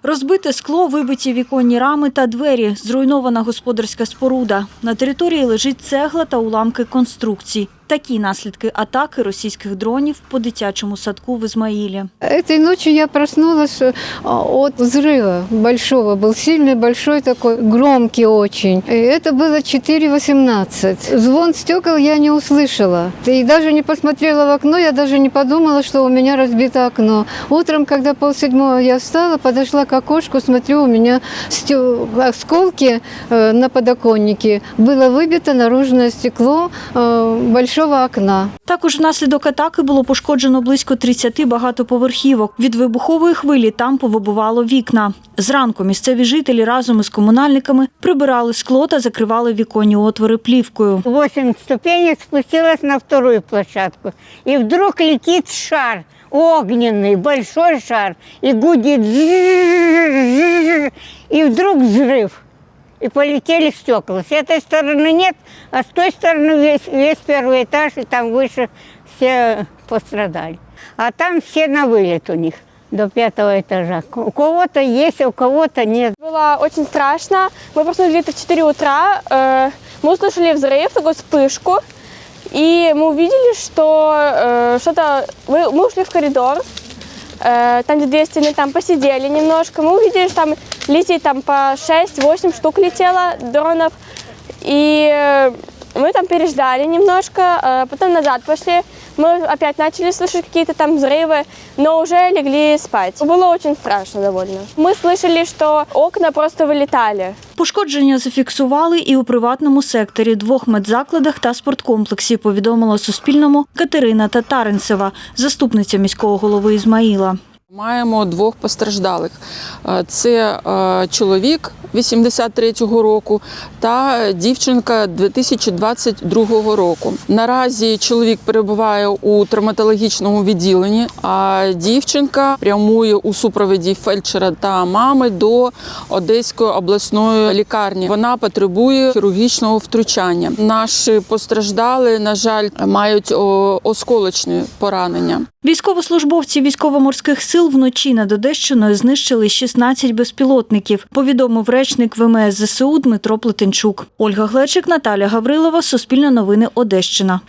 Розбите скло, вибиті віконні рами та двері, зруйнована господарська споруда. На території лежить цегла та уламки конструкцій. Такі наслідки атаки російських дронів по дитячому садку в Ізмаїлі. Этой ночью я проснулась от взрыва большого. Был сильный, большой такой, громкий очень. И это было 4:18. Звон стекол я не услышала. И даже не посмотрела в окно, я даже не подумала, что у меня разбито окно. Утром, когда 6:30 я встала, подошла к окошку, смотрю, у меня осколки на подоконнике. Было выбито наружное стекло большого окна. Також внаслідок атаки було пошкоджено близько 30 багатоповерхівок. Від вибухової хвилі там повибивало вікна. Зранку місцеві жителі разом із комунальниками прибирали скло та закривали віконні отвори плівкою. 8 ступенек спустилась на вторую площадку. И вдруг летит шар, огненный, большой шар, и гудит. И вдруг взрыв. И полетели стекла. С этой стороны нет, а с той стороны весь первый этаж, и там выше все пострадали. А там все на вылет у них до 5-го этажа. У кого-то есть, а у кого-то нет. Было очень страшно. Мы проснулись где-то в 4 утра. Мы услышали взрыв, такую вспышку. И мы увидели, что что-то... Мы ушли в коридор, там, где 2 стены, там посидели немножко. Мы увидели, что там летит там по 6-8 штук летело дронов. И мы там переждали немножко, потом назад пошли. Мы опять начали слышать какие-то там взрывы, но уже легли спать. Было очень страшно довольно. Мы слышали, что окна просто вылетали. Пошкодження зафіксували і у приватному секторі, 2 медзакладах та спорткомплексі, повідомила Суспільному Катерина Татаринцева, заступниця міського голови Ізмаїла. Маємо 2 постраждалих. Це чоловік 83-го року та дівчинка 2022 року. Наразі чоловік перебуває у травматологічному відділенні, а дівчинка прямує у супроводі фельдшера та мами до Одеської обласної лікарні. Вона потребує хірургічного втручання. Наші постраждалі, на жаль, мають осколочні поранення. Військовослужбовці військово-морських сил вночі над Одещиною знищили 16 безпілотників, повідомив речник ВМС ЗСУ Дмитро Плетенчук. Ольга Глечик, Наталія Гаврилова, Суспільне новини, Одещина.